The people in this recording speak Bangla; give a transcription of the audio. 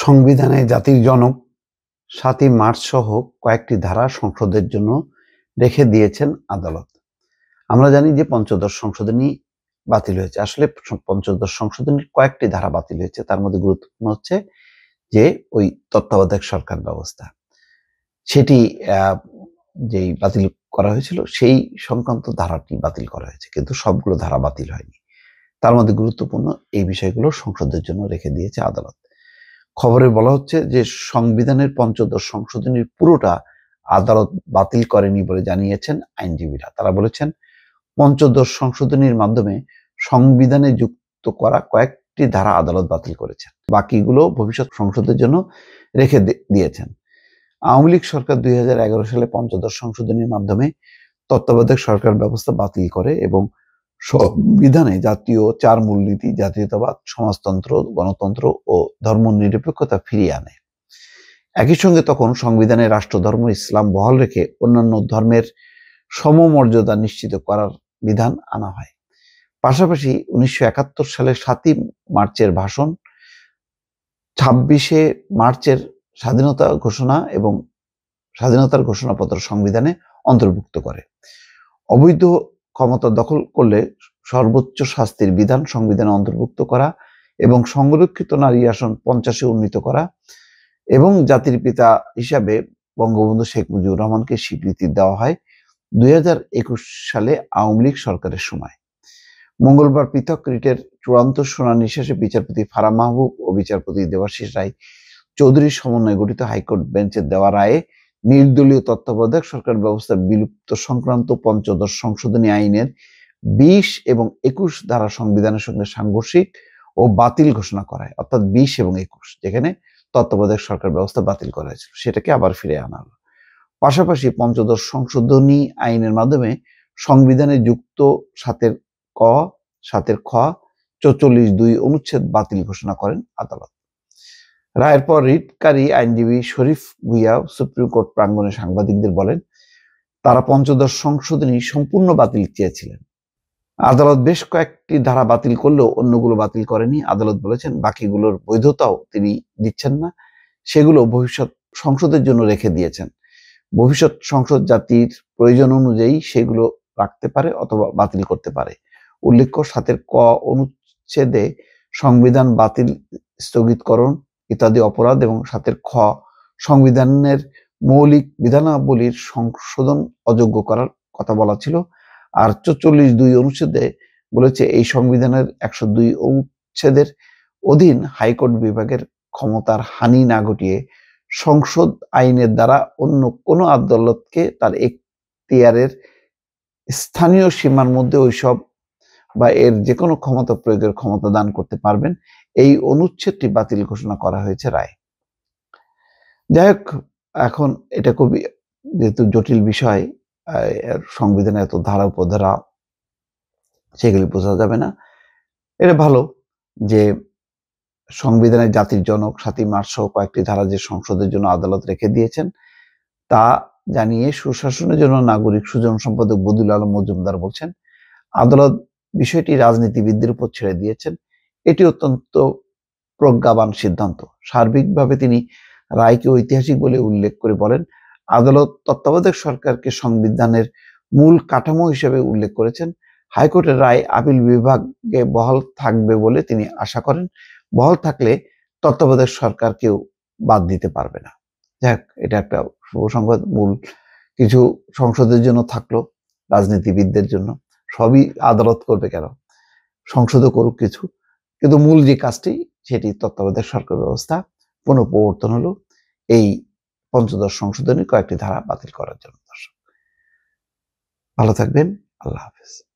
সংবিধানে জাতির জনক ৭ই মার্চ সহ কয়েকটি ধারা সংসদের জন্য রেখে দিয়েছেন আদালত। আমরা জানি যে পঞ্চদশ সংশোধনী বাতিল হয়েছে। আসলে পঞ্চদশ সংশোধনীর কয়েকটি ধারা বাতিল হয়েছে। তার মধ্যে গুরুত্বপূর্ণ হচ্ছে যে ওই তত্ত্বাবধায়ক সরকার ব্যবস্থা, সেটি যেই বাতিল করা হয়েছিল সেই সংক্রান্ত ধারাটি বাতিল করা হয়েছে, কিন্তু সবগুলো ধারা বাতিল হয়নি। তার মধ্যে গুরুত্বপূর্ণ এই বিষয়গুলো সংসদের জন্য রেখে দিয়েছে আদালত। খবরে বলা হচ্ছে যে সংবিধানের পঞ্চদশ সংশোধনীর পুরোটা আদালত বাতিল করেনি বলে জানিয়েছেন আইনজীবীরা। তারা বলেছেন পঞ্চদশ সংশোধনীর মাধ্যমে সংবিধানে যুক্ত করা কয়েকটি ধারা আদালত বাতিল করেছেন, বাকিগুলো ভবিষ্যৎ সংসদের জন্য রেখে দিয়েছেন। আওয়ামী লীগ সরকার 2011 সালে পঞ্চদশ সংশোধনীর মাধ্যমে তত্ত্বাবধায়ক সরকার ব্যবস্থা বাতিল করে এবং সংবিধানে জাতীয় 4 মূলনীতি জাতীয়তাবাদ, সমাজতন্ত্র, গণতন্ত্র ও ধর্মনিরপেক্ষতা ফিরিয়ে আনে। একই সঙ্গে তখন সংবিধানে রাষ্ট্রধর্ম ইসলাম বহাল রেখে অন্যান্য ধর্মের সমমর্যাদা নিশ্চিত করার বিধান আনা হয়। পাশাপাশি 1971 সালের 7ই মার্চের ভাষণ, 26শে মার্চের স্বাধীনতা ঘোষণা এবং স্বাধীনতার ঘোষণাপত্র সংবিধানে অন্তর্ভুক্ত করে। অবৈধ ক্ষমতা দখল করলে সর্বোচ্চ শাস্তির বিধান সংবিধানে অন্তর্ভুক্ত করা এবং সংরক্ষিত নারী আসন 50-এ উন্নীত করা এবং জাতির পিতা হিসাবে বঙ্গবন্ধু শেখ মুজিবুর রহমানকে স্বীকৃতি দেওয়া হয় 2021 সালে আওয়ামী লীগ সরকারের সময়। মঙ্গলবার পৃথক রিটের চূড়ান্ত শুনানি শেষে বিচারপতি ফারাহ মাহবুব ও বিচারপতি দেবাশিস রায় চৌধুরীর সমন্বয়ে গঠিত হাইকোর্ট বেঞ্চের দেওয়া রায়ে নির্দলীয় তত্ত্বাবধায়ক সরকার ব্যবস্থা বিলুপ্ত সংক্রান্ত পঞ্চদশ সংশোধনী আইনের 20 এবং 21 ধারা সংবিধানের সঙ্গে সাংঘর্ষিক ও বাতিল ঘোষণা করা হয়। অর্থাৎ 20 এবং 21, যেখানে তত্ত্বাবধায়ক সরকার ব্যবস্থা বাতিল করা হয়েছিল, সেটাকে আবার ফিরে আনা হলো। পাশাপাশি পঞ্চদশ সংশোধনী আইনের মাধ্যমে সংবিধানে যুক্ত 7-এর ক, 7-এর খ, 44(2) অনুচ্ছেদ বাতিল ঘোষণা করেন আদালত। রায়ের পর রিটকারী আইনজীবী শরীফ ভুইয়া সুপ্রিম কোর্ট প্রাঙ্গণে সাংবাদিকদের বলেন, তারা পঞ্চদশ সংশোধনী সম্পূর্ণ বাতিল চেয়েছিলেন। আদালত বেশ কয়েকটি ধারা বাতিল করলেও অন্যগুলো বাতিল করেনি। আদালত বলেছেন বাকিগুলোর বৈধতাও তিনি দিচ্ছেন না, সেগুলো ভবিষ্যৎ সংসদের জন্য রেখে দিয়েছেন। ভবিষ্যৎ সংসদ জাতির প্রয়োজন অনুযায়ী সেগুলো রাখতে পারে অথবা বাতিল করতে পারে। উল্লেখ্য, 7-এর ক অনুচ্ছেদে সংবিধান বাতিল, স্থগিতকরণ ইত্যাদি অপরাধ এবং 7-এর খ সংবিধানের মৌলিক বিধানাবলীর সংশোধন অযোগ্য করার কথা বলা ছিল। আর 44(2) অনুচ্ছেদে বলেছে এই সংবিধানের 102 অনুচ্ছেদের অধীন হাইকোর্ট বিভাগের ক্ষমতার হানি না ঘটিয়ে সংসদ আইনের দ্বারা অন্য কোনো আদালতকে তার এখতিয়ারের স্থানীয় সীমার মধ্যে ওইসব বা এর যে কোনো ক্ষমতা প্রয়োগের ক্ষমতা দান করতে পারবেন। এই অনুচ্ছেদটি বাতিল ঘোষণা করা হয়েছে রায়। যাই হোক, এখন এটা খুবই যেহেতু জটিল বিষয়, সংবিধানে এত ধারা উপধারা, সেগুলি বোঝা যাবে না। এটা ভালো যে সংবিধানের জাতির জনক 7ই মার্চ সহ কয়েকটি ধারা যে সংসদের জন্য আদালত রেখে দিয়েছেন তা জানিয়ে সুশাসনের জন্য নাগরিক সুজন সম্পাদক বদিউল আলম মজুমদার বলছেন, আদালত বিষয়টি রাজনীতিবিদদের উপর ছেড়ে দিয়েছেন। এটি অত্যন্ত প্রজ্ঞাবান সিদ্ধান্ত। সার্বিকভাবে তিনি রায়কে ঐতিহাসিক বলে উল্লেখ করে বলেন, আদালত তত্ত্বাবধায়ক সরকারকে সংবিধানের মূল কাঠামো হিসেবে উল্লেখ করেছেন। হাইকোর্টের রায় আপিল বিভাগে বহাল থাকবে বলে তিনি আশা করেন। বহাল থাকলে তত্ত্বাবধায়ক সরকারকেও বাদ দিতে পারবে না। যাই হোক, এটা একটা শুভ সংবাদ। মূল কিছু সংসদের জন্য থাকলো, রাজনীতিবিদদের জন্য। সবই আদালত করবে কেন, সংসদও করুক কিছু, কিন্তু মূল যে কাজটি সেটি তত্ত্বাবধায়ক সরকার ব্যবস্থা পুনঃপ্রবর্তন হলো এই পঞ্চদশ সংশোধনী কয়েকটি ধারা বাতিল করার জন্য। দর্শক ভালো থাকবেন, আল্লাহ হাফেজ।